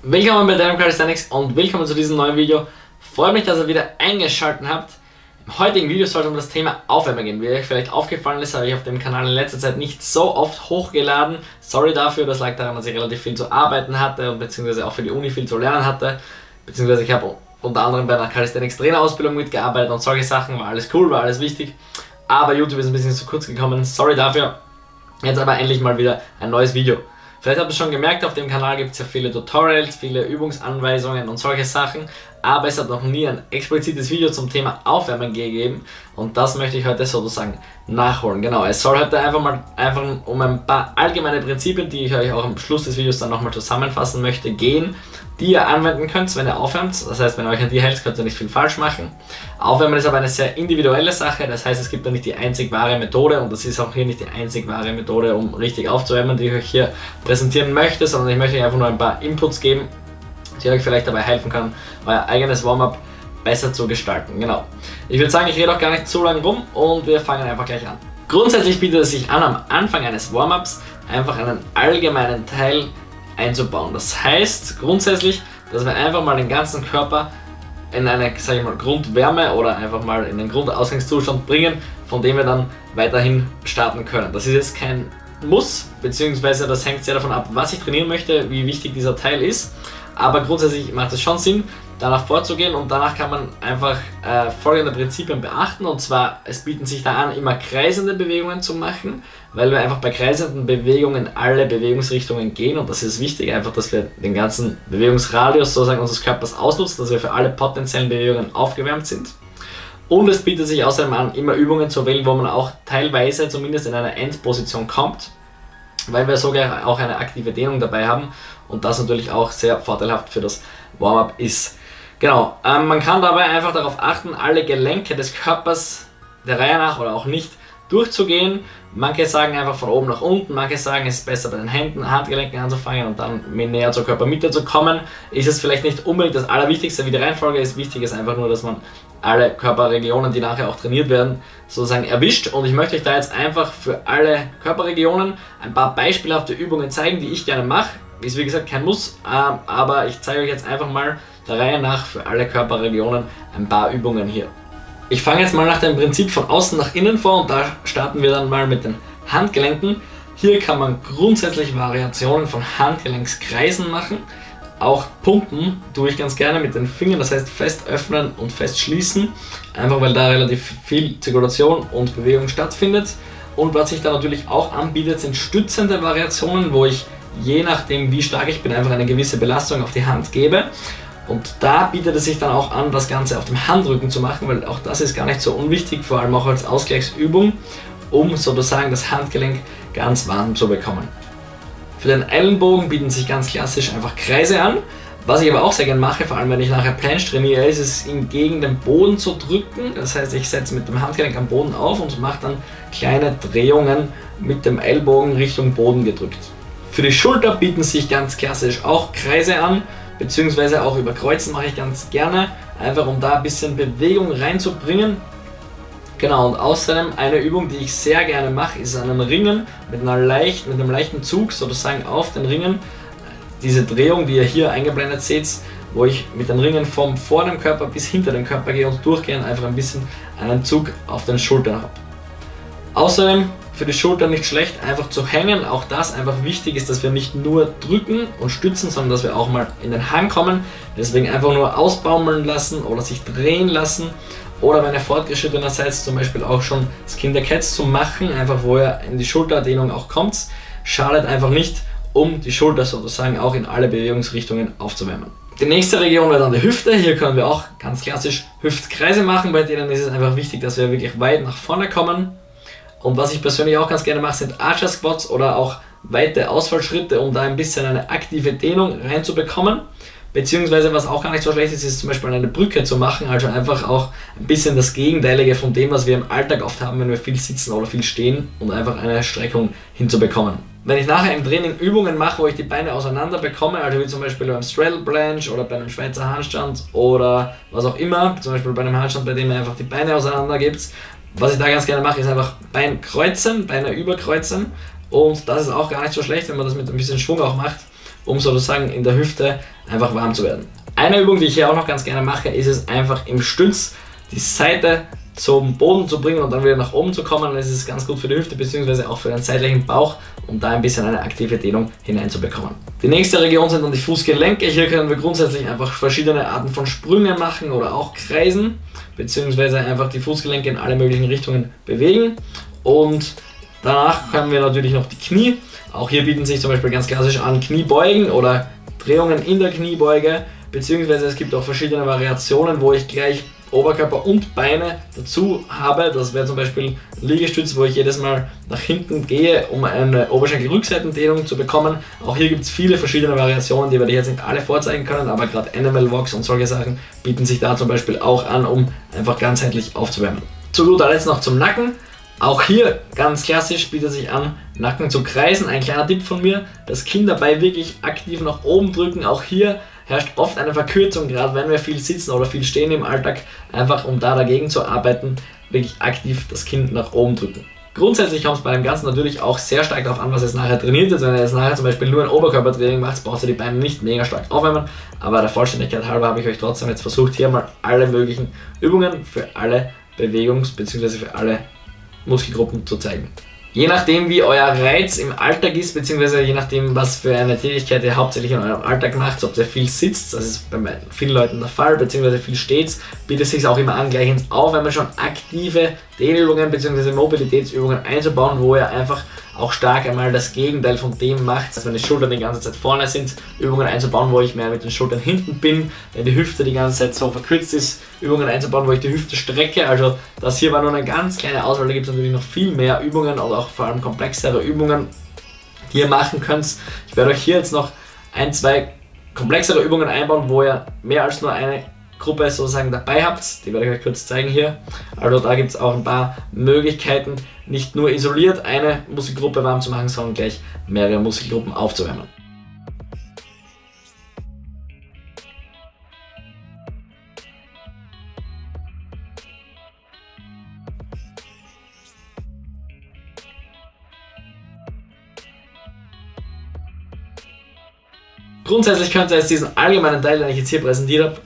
Willkommen bei Dynamo Calisthenics und willkommen zu diesem neuen Video. Freut mich, dass ihr wieder eingeschaltet habt. Im heutigen Video soll es um das Thema Aufwärmen gehen. Wie euch vielleicht aufgefallen ist, habe ich auf dem Kanal in letzter Zeit nicht so oft hochgeladen. Sorry dafür, das lag daran, dass ich relativ viel zu arbeiten hatte und beziehungsweise auch für die Uni viel zu lernen hatte. Beziehungsweise ich habe unter anderem bei einer Calisthenics Trainerausbildung mitgearbeitet und solche Sachen. War alles cool, war alles wichtig. Aber YouTube ist ein bisschen zu kurz gekommen. Sorry dafür. Jetzt aber endlich mal wieder ein neues Video. Vielleicht habt ihr schon gemerkt, auf dem Kanal gibt es ja viele Tutorials, viele Übungsanweisungen und solche Sachen, aber es hat noch nie ein explizites Video zum Thema Aufwärmen gegeben und das möchte ich heute sozusagen nachholen. Genau, es soll heute einfach um ein paar allgemeine Prinzipien, die ich euch auch am Schluss des Videos dann nochmal zusammenfassen möchte, gehen, die ihr anwenden könnt, wenn ihr aufwärmt. Das heißt, wenn ihr euch an die hält, könnt ihr nicht viel falsch machen. Aufwärmen ist aber eine sehr individuelle Sache, das heißt, es gibt da nicht die einzig wahre Methode und das ist auch hier nicht die einzig wahre Methode, um richtig aufzuwärmen, die ich euch hier präsentieren möchte, sondern ich möchte euch einfach nur ein paar Inputs geben, die euch vielleicht dabei helfen kann, euer eigenes Warm-up besser zu gestalten. Genau. Ich würde sagen, ich rede auch gar nicht zu lange rum und wir fangen einfach gleich an. Grundsätzlich bietet es sich an, am Anfang eines Warm-ups einfach einen allgemeinen Teil einzubauen. Das heißt grundsätzlich, dass wir einfach mal den ganzen Körper in eine, sage ich mal, Grundwärme oder einfach mal in den Grundausgangszustand bringen, von dem wir dann weiterhin starten können. Das ist jetzt kein Muss, beziehungsweise das hängt sehr davon ab, was ich trainieren möchte, wie wichtig dieser Teil ist. Aber grundsätzlich macht es schon Sinn, danach vorzugehen und danach kann man einfach folgende Prinzipien beachten, und zwar, es bieten sich da an, immer kreisende Bewegungen zu machen, weil wir einfach bei kreisenden Bewegungen alle Bewegungsrichtungen gehen, und das ist wichtig, einfach, dass wir den ganzen Bewegungsradius sozusagen unseres Körpers ausnutzen, dass wir für alle potenziellen Bewegungen aufgewärmt sind. Und es bietet sich außerdem an, immer Übungen zu wählen, wo man auch teilweise zumindest in eine Endposition kommt, weil wir sogar auch eine aktive Dehnung dabei haben und das natürlich auch sehr vorteilhaft für das Warm-up ist. Genau, man kann dabei einfach darauf achten, alle Gelenke des Körpers der Reihe nach oder auch nicht durchzugehen. Manche sagen einfach von oben nach unten, manche sagen, es ist besser bei den Händen, Handgelenken anzufangen und dann näher zur Körpermitte zu kommen. Ist es vielleicht nicht unbedingt das Allerwichtigste, wie die Reihenfolge ist. Wichtig ist einfach nur, dass man alle Körperregionen, die nachher auch trainiert werden, sozusagen erwischt. Und ich möchte euch da jetzt einfach für alle Körperregionen ein paar beispielhafte Übungen zeigen, die ich gerne mache. Ist wie gesagt kein Muss, aber ich zeige euch jetzt einfach mal der Reihe nach für alle Körperregionen ein paar Übungen hier. Ich fange jetzt mal nach dem Prinzip von außen nach innen vor und da starten wir dann mal mit den Handgelenken. Hier kann man grundsätzlich Variationen von Handgelenkskreisen machen. Auch pumpen tue ich ganz gerne mit den Fingern, das heißt fest öffnen und fest schließen, einfach weil da relativ viel Zirkulation und Bewegung stattfindet. Und was sich da natürlich auch anbietet, sind stützende Variationen, wo ich je nachdem wie stark ich bin, einfach eine gewisse Belastung auf die Hand gebe. Und da bietet es sich dann auch an, das Ganze auf dem Handrücken zu machen, weil auch das ist gar nicht so unwichtig, vor allem auch als Ausgleichsübung, um sozusagen das Handgelenk ganz warm zu bekommen. Für den Ellenbogen bieten sich ganz klassisch einfach Kreise an. Was ich aber auch sehr gerne mache, vor allem wenn ich nachher Planche trainiere, ist es, ihn gegen den Boden zu drücken. Das heißt, ich setze mit dem Handgelenk am Boden auf und mache dann kleine Drehungen mit dem Ellbogen Richtung Boden gedrückt. Für die Schulter bieten sich ganz klassisch auch Kreise an, beziehungsweise auch überkreuzen mache ich ganz gerne, einfach um da ein bisschen Bewegung reinzubringen. Genau, und außerdem eine Übung, die ich sehr gerne mache, ist einen Ringen mit einem leichten Zug sozusagen auf den Ringen. Diese Drehung, die ihr hier eingeblendet seht, wo ich mit den Ringen vom vor dem Körper bis hinter den Körper gehe und durchgehend einfach ein bisschen einen Zug auf den Schultern habe. Außerdem für die Schultern nicht schlecht, einfach zu hängen. Auch das einfach wichtig ist, dass wir nicht nur drücken und stützen, sondern dass wir auch mal in den Hang kommen. Deswegen einfach nur ausbaumeln lassen oder sich drehen lassen. Oder wenn ihr fortgeschrittener seid, zum Beispiel auch schon Skin the Cats zu machen, einfach wo ihr in die Schulterdehnung auch kommt. Schadet einfach nicht, um die Schulter sozusagen auch in alle Bewegungsrichtungen aufzuwärmen. Die nächste Region wäre dann die Hüfte. Hier können wir auch ganz klassisch Hüftkreise machen. Bei denen ist es einfach wichtig, dass wir wirklich weit nach vorne kommen. Und was ich persönlich auch ganz gerne mache, sind Archer Squats oder auch weite Ausfallschritte, um da ein bisschen eine aktive Dehnung reinzubekommen. Beziehungsweise was auch gar nicht so schlecht ist, ist zum Beispiel eine Brücke zu machen, also einfach auch ein bisschen das Gegenteilige von dem, was wir im Alltag oft haben, wenn wir viel sitzen oder viel stehen, und einfach eine Streckung hinzubekommen. Wenn ich nachher im Training Übungen mache, wo ich die Beine auseinander bekomme, also wie zum Beispiel beim Straddle Planche oder bei einem Schweizer Handstand oder was auch immer, zum Beispiel bei einem Handstand, bei dem ihr einfach die Beine auseinander gibt, was ich da ganz gerne mache, ist einfach Bein kreuzen, Beine überkreuzen, und das ist auch gar nicht so schlecht, wenn man das mit ein bisschen Schwung auch macht, um sozusagen in der Hüfte einfach warm zu werden. Eine Übung, die ich hier auch noch ganz gerne mache, ist es einfach im Stütz die Seite zum Boden zu bringen und dann wieder nach oben zu kommen. Das ist ganz gut für die Hüfte bzw. auch für den seitlichen Bauch, um da ein bisschen eine aktive Dehnung hineinzubekommen. Die nächste Region sind dann die Fußgelenke. Hier können wir grundsätzlich einfach verschiedene Arten von Sprüngen machen oder auch Kreisen, beziehungsweise einfach die Fußgelenke in alle möglichen Richtungen bewegen. Und danach haben wir natürlich noch die Knie. Auch hier bieten sich zum Beispiel ganz klassisch an Kniebeugen oder Drehungen in der Kniebeuge, beziehungsweise es gibt auch verschiedene Variationen, wo ich gleich Oberkörper und Beine dazu habe. Das wäre zum Beispiel ein Liegestütz, wo ich jedes Mal nach hinten gehe, um eine Oberschenkel-Rückseitendehnung zu bekommen. Auch hier gibt es viele verschiedene Variationen, die werde ich jetzt nicht alle vorzeigen können, aber gerade Animal Walks und solche Sachen bieten sich da zum Beispiel auch an, um einfach ganzheitlich aufzuwärmen. Zu guter Letzt noch zum Nacken. Auch hier ganz klassisch bietet sich an, Nacken zu kreisen. Ein kleiner Tipp von mir, das Kinn dabei wirklich aktiv nach oben drücken. Auch hier herrscht oft eine Verkürzung, gerade wenn wir viel sitzen oder viel stehen im Alltag, einfach um da dagegen zu arbeiten, wirklich aktiv das Kinn nach oben drücken. Grundsätzlich kommt es bei dem Ganzen natürlich auch sehr stark darauf an, was jetzt nachher trainiert ist. Wenn ihr jetzt nachher zum Beispiel nur ein Oberkörpertraining macht, braucht ihr die Beine nicht mega stark aufwärmen, aber der Vollständigkeit halber habe ich euch trotzdem jetzt versucht, hier mal alle möglichen Übungen für alle Bewegungs- bzw. für alle Muskelgruppen zu zeigen. Je nachdem wie euer Reiz im Alltag ist, beziehungsweise je nachdem was für eine Tätigkeit ihr hauptsächlich in eurem Alltag macht, ob ihr viel sitzt, das ist bei vielen Leuten der Fall, beziehungsweise viel steht, bietet es sich auch immer an, gleich ins Aufwärmen schon aktive Dehnübungen bzw. Mobilitätsübungen einzubauen, wo ihr einfach auch stark einmal das Gegenteil von dem macht, dass wenn die Schultern die ganze Zeit vorne sind, Übungen einzubauen, wo ich mehr mit den Schultern hinten bin, wenn die Hüfte die ganze Zeit so verkürzt ist, Übungen einzubauen, wo ich die Hüfte strecke. Also das hier war nur eine ganz kleine Auswahl, da gibt es natürlich noch viel mehr Übungen oder auch vor allem komplexere Übungen, die ihr machen könnt. Ich werde euch hier jetzt noch ein, zwei komplexere Übungen einbauen, wo ihr mehr als nur eine Gruppe sozusagen dabei habt, die werde ich euch kurz zeigen hier. Also da gibt es auch ein paar Möglichkeiten, nicht nur isoliert eine Muskelgruppe warm zu machen, sondern gleich mehrere Muskelgruppen aufzuwärmen. Grundsätzlich könnt ihr jetzt diesen allgemeinen Teil, den ich jetzt hier präsentiert habe,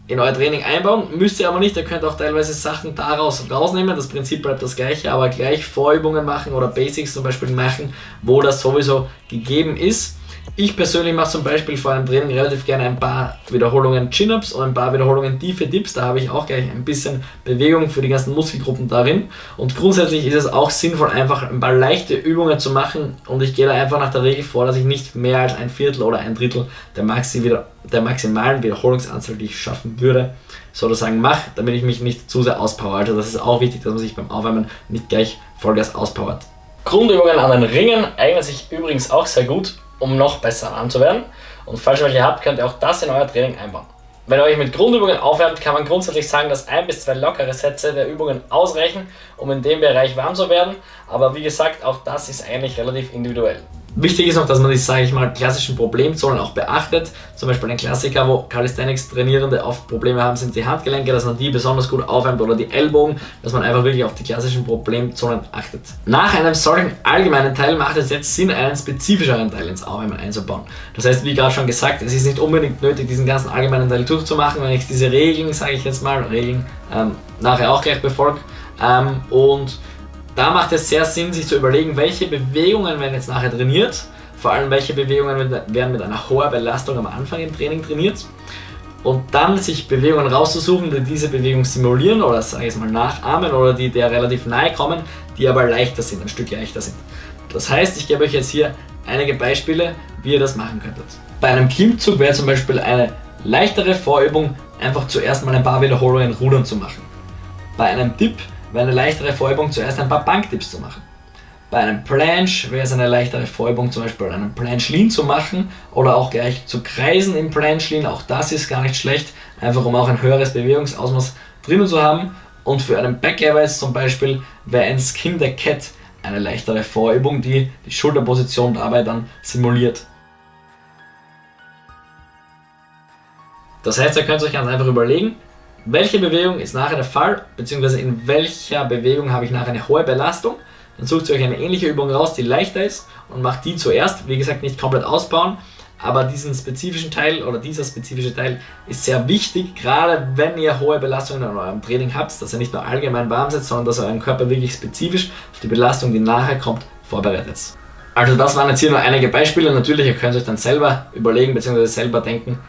in euer Training einbauen, müsst ihr aber nicht, ihr könnt auch teilweise Sachen daraus rausnehmen, das Prinzip bleibt das gleiche, aber gleich Vorübungen machen oder Basics zum Beispiel machen, wo das sowieso gegeben ist. Ich persönlich mache zum Beispiel vor einem Training relativ gerne ein paar Wiederholungen Chin-Ups und ein paar Wiederholungen tiefe Dips, da habe ich auch gleich ein bisschen Bewegung für die ganzen Muskelgruppen darin und grundsätzlich ist es auch sinnvoll, einfach ein paar leichte Übungen zu machen und ich gehe da einfach nach der Regel vor, dass ich nicht mehr als ein Viertel oder ein Drittel der maximalen Wiederholungsanzahl, die ich schaffen würde, sozusagen mache, damit ich mich nicht zu sehr auspower. Also das ist auch wichtig, dass man sich beim Aufwärmen nicht gleich Vollgas auspowert. Grundübungen an den Ringen eignen sich übrigens auch sehr gut, um noch besser anzuwerden. Und falls ihr welche habt, könnt ihr auch das in euer Training einbauen. Wenn ihr euch mit Grundübungen aufwärmt, kann man grundsätzlich sagen, dass 1 bis 2 lockere Sätze der Übungen ausreichen, um in dem Bereich warm zu werden. Aber wie gesagt, auch das ist eigentlich relativ individuell. Wichtig ist noch, dass man die, sage ich mal, klassischen Problemzonen auch beachtet. Zum Beispiel ein Klassiker, wo Calisthenics-Trainierende oft Probleme haben, sind die Handgelenke, dass man die besonders gut aufwärmt oder die Ellbogen, dass man einfach wirklich auf die klassischen Problemzonen achtet. Nach einem solchen allgemeinen Teil macht es jetzt Sinn, einen spezifischeren Teil ins Aufwärmen einzubauen. Das heißt, wie gerade schon gesagt, es ist nicht unbedingt nötig, diesen ganzen allgemeinen Teil durchzumachen, wenn ich diese Regeln, sage ich jetzt mal, nachher auch gleich befolge. Und da macht es sehr Sinn, sich zu überlegen, welche Bewegungen werden jetzt nachher trainiert, vor allem welche Bewegungen werden mit einer hohen Belastung am Anfang im Training trainiert und dann sich Bewegungen rauszusuchen, die diese Bewegung simulieren oder sage ich mal nachahmen oder die der relativ nahe kommen, die aber leichter sind, ein Stück leichter sind. Das heißt, ich gebe euch jetzt hier einige Beispiele, wie ihr das machen könntet. Bei einem Klimmzug wäre zum Beispiel eine leichtere Vorübung, einfach zuerst mal ein paar Wiederholungen Rudern zu machen. Bei einem Dip wäre eine leichtere Vorübung, zuerst ein paar Bankdips zu machen. Bei einem Planche wäre es eine leichtere Vorübung, zum Beispiel einen Planche Lean zu machen oder auch gleich zu kreisen im Planche Lean. Auch das ist gar nicht schlecht, einfach um auch ein höheres Bewegungsausmaß drinnen zu haben. Und für einen Backlever jetzt zum Beispiel wäre ein Skin the Cat eine leichtere Vorübung, die die Schulterposition dabei dann simuliert. Das heißt, ihr könnt euch ganz einfach überlegen, welche Bewegung ist nachher der Fall, beziehungsweise in welcher Bewegung habe ich nachher eine hohe Belastung. Dann sucht ihr euch eine ähnliche Übung raus, die leichter ist und macht die zuerst. Wie gesagt, nicht komplett ausbauen, aber diesen spezifischen Teil oder dieser spezifische Teil ist sehr wichtig, gerade wenn ihr hohe Belastungen in eurem Training habt, dass ihr nicht nur allgemein warm seid, sondern dass ihr euren Körper wirklich spezifisch auf die Belastung, die nachher kommt, vorbereitet. Also das waren jetzt hier nur einige Beispiele. Natürlich, ihr könnt euch dann selber überlegen bzw. selber denken,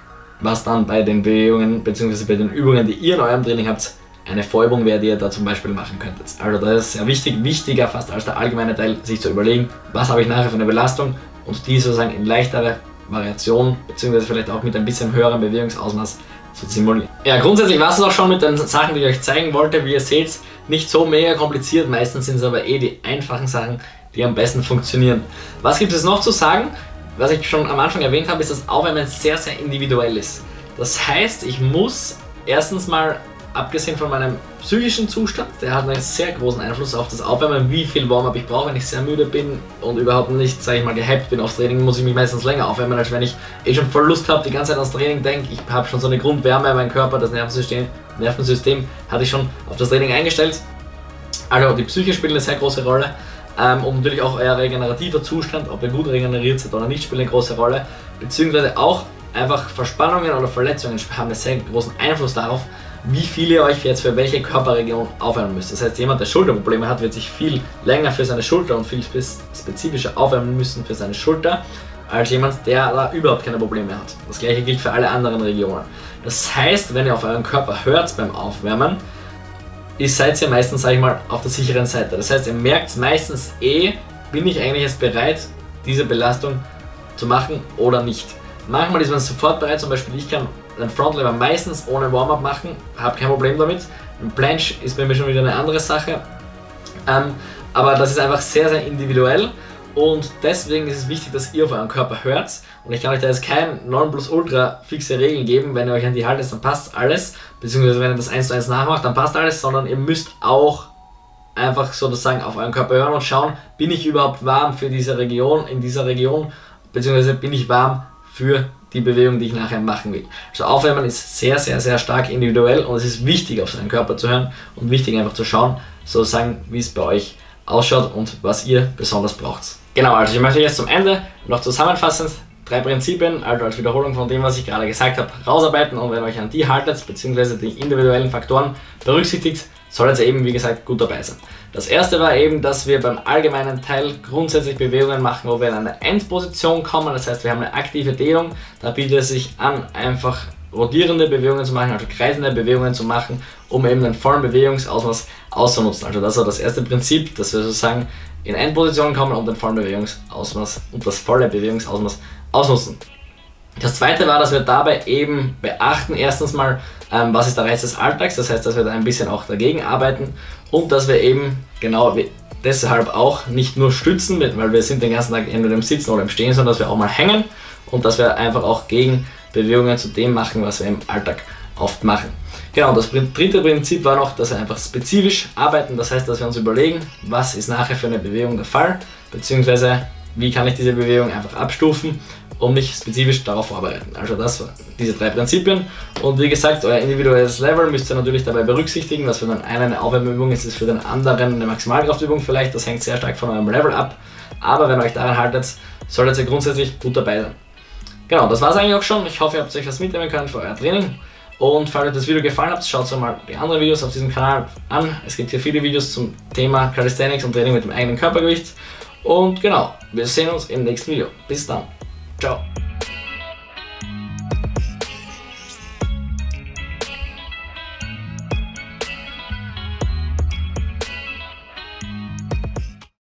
was dann bei den Bewegungen bzw. bei den Übungen, die ihr in eurem Training habt, eine Vorübung wäre, die ihr da zum Beispiel machen könntet. Also das ist sehr wichtig, wichtiger fast als der allgemeine Teil, sich zu überlegen, was habe ich nachher für eine Belastung und die sozusagen in leichtere Variation bzw. vielleicht auch mit ein bisschen höherem Bewegungsausmaß zu simulieren. Ja, grundsätzlich war es auch schon mit den Sachen, die ich euch zeigen wollte. Wie ihr seht, nicht so mega kompliziert, meistens sind es aber die einfachen Sachen, die am besten funktionieren. Was gibt es noch zu sagen? Was ich schon am Anfang erwähnt habe, ist, dass Aufwärmen sehr, sehr individuell ist. Das heißt, ich muss erstens mal, abgesehen von meinem psychischen Zustand, der hat einen sehr großen Einfluss auf das Aufwärmen, wie viel Warm-up ich brauche. Wenn ich sehr müde bin und überhaupt nicht, sage ich mal, gehypt bin aufs Training, muss ich mich meistens länger aufwärmen, als wenn ich schon voll Lust habe, die ganze Zeit ans Training denke. Ich habe schon so eine Grundwärme in meinem Körper, das Nervensystem hatte ich schon auf das Training eingestellt. Also die Psyche spielt eine sehr große Rolle. Und natürlich auch euer regenerativer Zustand, ob ihr gut regeneriert seid oder nicht, spielt eine große Rolle. Beziehungsweise auch einfach Verspannungen oder Verletzungen haben einen sehr großen Einfluss darauf, wie viel ihr euch jetzt für welche Körperregion aufwärmen müsst. Das heißt, jemand, der Schulterprobleme hat, wird sich viel länger für seine Schulter und viel spezifischer aufwärmen müssen für seine Schulter, als jemand, der da überhaupt keine Probleme hat. Das gleiche gilt für alle anderen Regionen. Das heißt, wenn ihr auf euren Körper hört beim Aufwärmen, seid ihr meistens, sage ich mal, auf der sicheren Seite. Das heißt, ihr merkt meistens bin ich eigentlich jetzt bereit, diese Belastung zu machen oder nicht. Manchmal ist man sofort bereit, zum Beispiel ich kann einen Frontlever meistens ohne Warm-up machen, habe kein Problem damit. Ein Planche ist bei mir schon wieder eine andere Sache. Aber das ist einfach sehr, sehr individuell und deswegen ist es wichtig, dass ihr auf euren Körper hört. Und ich kann euch da jetzt kein Nonplusultra fixe Regeln geben, wenn ihr euch an die haltet, dann passt alles. Beziehungsweise wenn ihr das 1:1 nachmacht, dann passt alles, sondern ihr müsst auch einfach sozusagen auf euren Körper hören und schauen, bin ich überhaupt warm für diese Region, in dieser Region, beziehungsweise bin ich warm für die Bewegung, die ich nachher machen will. Also Aufwärmen ist sehr, sehr, sehr stark individuell und es ist wichtig, auf seinen Körper zu hören und wichtig einfach zu schauen, sozusagen, wie es bei euch ausschaut und was ihr besonders braucht. Genau, also ich möchte jetzt zum Ende noch zusammenfassend 3 Prinzipien, also als Wiederholung von dem, was ich gerade gesagt habe, rausarbeiten und wenn ihr euch an die haltet, beziehungsweise die individuellen Faktoren berücksichtigt, solltet ihr eben, wie gesagt, gut dabei sein. Das erste war eben, dass wir beim allgemeinen Teil grundsätzlich Bewegungen machen, wo wir in eine Endposition kommen, das heißt, wir haben eine aktive Dehnung, da bietet es sich an, einfach rotierende Bewegungen zu machen, also kreisende Bewegungen zu machen, um eben den vollen Bewegungsausmaß auszunutzen. Also das war das erste Prinzip, dass wir sozusagen in Endposition kommen und den vollen Bewegungsausmaß und das volle Bewegungsausmaß ausnutzen. Das zweite war, dass wir dabei eben beachten, erstens mal, was ist der Reiz des Alltags, das heißt, dass wir da ein bisschen auch dagegen arbeiten und dass wir eben genau deshalb auch nicht nur stützen, weil wir sind den ganzen Tag entweder im Sitzen oder im Stehen, sondern dass wir auch mal hängen und dass wir einfach auch gegen Bewegungen zu dem machen, was wir im Alltag oft machen. Genau, das dritte Prinzip war noch, dass wir einfach spezifisch arbeiten, das heißt, dass wir uns überlegen, was ist nachher für eine Bewegung der Fall, beziehungsweise wie kann ich diese Bewegung einfach abstufen, um mich spezifisch darauf vorbereiten. Also das waren diese 3 Prinzipien und wie gesagt, euer individuelles Level müsst ihr natürlich dabei berücksichtigen, was für den einen eine Aufwärmübung ist, ist für den anderen eine Maximalkraftübung vielleicht, das hängt sehr stark von eurem Level ab, aber wenn ihr euch daran haltet, solltet ihr grundsätzlich gut dabei sein. Genau, das war es eigentlich auch schon, ich hoffe, ihr habt euch was mitnehmen können für euer Training und falls euch das Video gefallen hat, schaut euch mal die anderen Videos auf diesem Kanal an, es gibt hier viele Videos zum Thema Calisthenics und Training mit dem eigenen Körpergewicht und genau, wir sehen uns im nächsten Video, bis dann. Ciao.